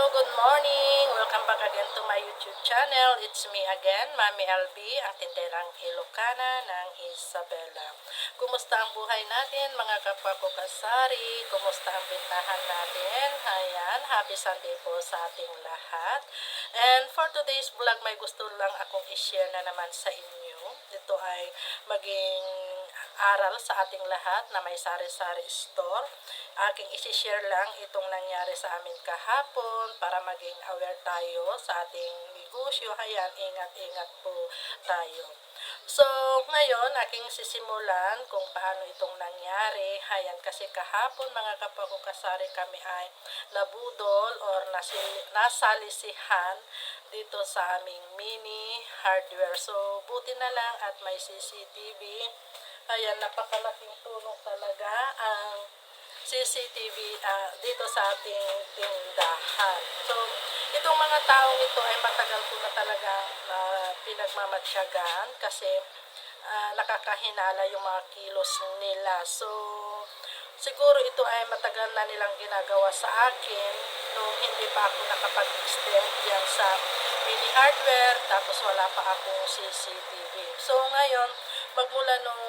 good morning! Welcome back again to my YouTube channel. It's me again, Mami LB, ang tinderang Ilocana ng Isabela. Kumusta ang buhay natin, mga kapwa ko kasari? Kumusta ang bintahan natin? Ayan, happy Sunday po sa ating lahat. And for today's vlog, may gusto lang akong i-share na naman sa inyo. Ito ay maging aral sa ating lahat na may sari-sari store. Aking isi-share lang itong nangyari sa amin kahapon para maging aware tayo sa ating negosyo. Ayan, ingat-ingat po tayo. So, ngayon, aking sisimulan kung paano itong nangyari. Ayan, kasi kahapon mga kapwa ko kasari kami ay nabudol or nasalisihan dito sa aming mini hardware. So, buti na lang at may CCTV. Ayan, napakalaking tulong talaga ang CCTV dito sa ating tindahan. So, itong mga taong ito ay matagal ko na talaga pinagmamatsyagaan kasi nakakahinala yung mga kilos nila. So, siguro ito ay matagal na nilang ginagawa sa akin nung hindi pa ako nakapag-extend yan sa mini hardware, tapos wala pa akong CCTV. So, ngayon, magmula nung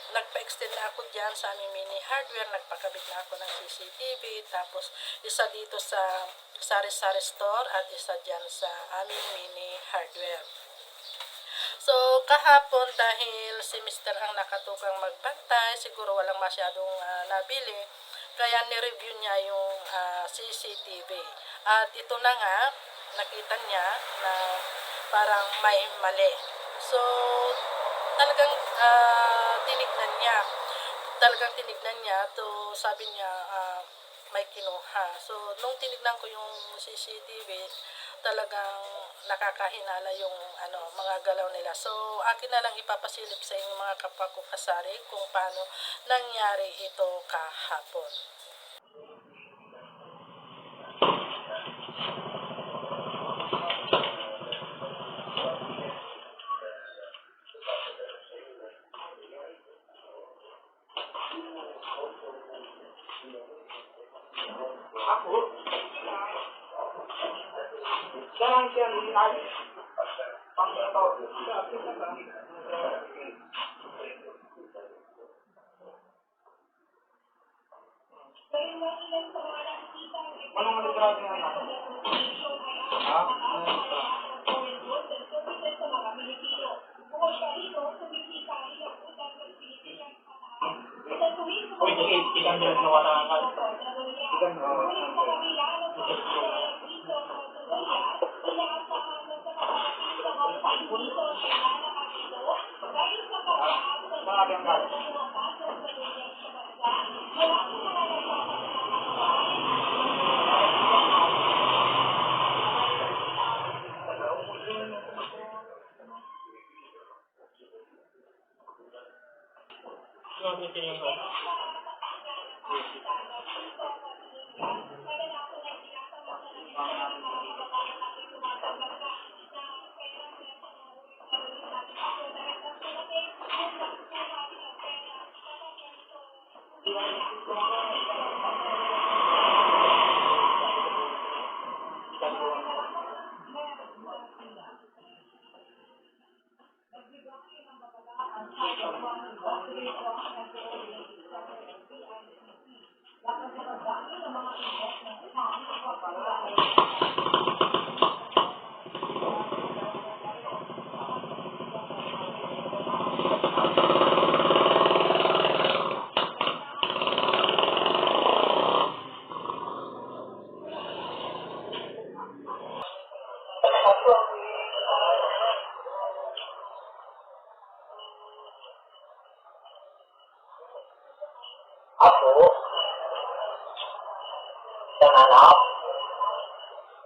nagpa-extend na ako dyan sa aming mini hardware, nagpakabit na ako ng CCTV, tapos isa dito sa sari-sari store at isa dyan sa aming mini hardware. So, kahapon dahil si Mr. ang nakatukang magbantay, siguro walang masyadong nabili, kaya ni-review niya yung CCTV. At ito na nga, nakita niya na parang may mali. So, talagang tinignan niya to, sabi niya may kinuha. So nung tinignan ko yung CCTV, talagang nakakahinala yung mga galaw nila. So akin na lang ipapasilip sa inyo mga kapwa ko kasari kung paano nangyari ito kahapon. Ako? Saan siya nilay? Pang-ito. Anong maligrado na natin? Ha? Uy, ikan dyan na wala ka. Ikan na. Marami ang galit. Ako? Nanganap?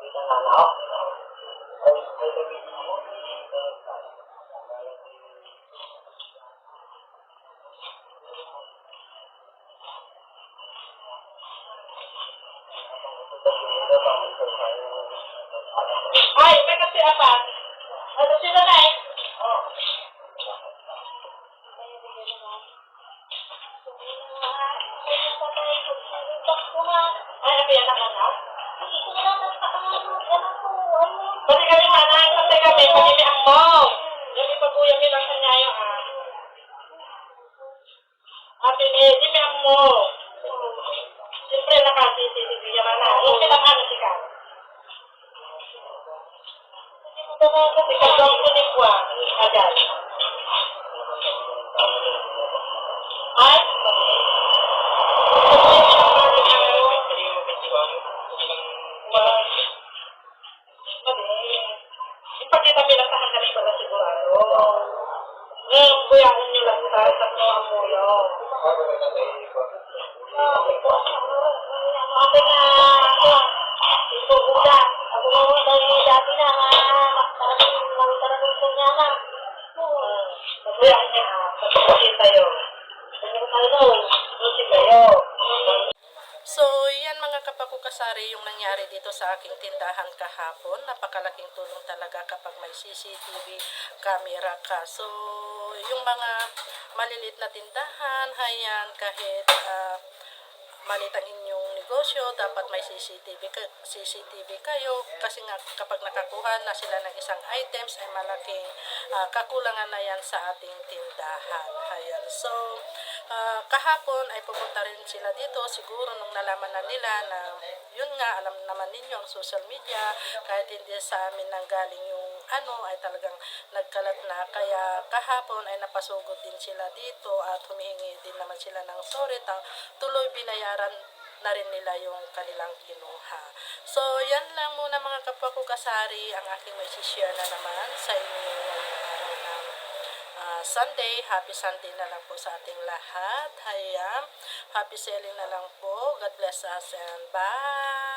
Nanganap? Ay, may kasi apa? Ano sila na eh? Oh. Ay, napiyan na ka na? Kasi kami manay, kasi kami, pagimihan mo. Kami pabuya mi lang kanyayo Ate ni, dimihan mo. Siyempre naka-CCTV yan na. Okay lang ano si Ka. Ikaw daw ko ni Kwa, Adal. Ay, ipakita mo lang sa hanggaling pala sigurado. Ngayon, buyahin nyo lang sa tatlo ang mulo. Okay na ako. Ito buka. Ako mo dahil dati na maraming po niya na. Buyahin niya ka. Pagkakita yun. Music kayo. So, yan mga kapakukasari yung nangyari dito sa aking tindahan kahapon. Napakalaking tulong talaga kapag may CCTV camera ka. So, yung mga maliliit na tindahan, hayan, kahit maliit ang inyong negosyo, dapat may CCTV kayo kasi nga kapag nakakuha na sila ng isang items ay malaking kakulangan na yan sa ating tindahan. Ayan. So, kahapon ay pumunta rin sila dito siguro nung nalaman na nila na yun nga, alam naman ninyo ang social media, kahit hindi sa amin nanggaling yung ay talagang nagkalat na. Kaya kahapon ay napasugod din sila dito at humihingi din naman sila ng sorry. Tuloy binayaran na rin nila yung kanilang kinuha. So, yan lang muna mga kapwa ko kasari ang aking may share na naman sa inyo ngayong araw ng Sunday. Happy Sunday na lang po sa ating lahat. Hayam. Happy selling na lang po. God bless us and bye!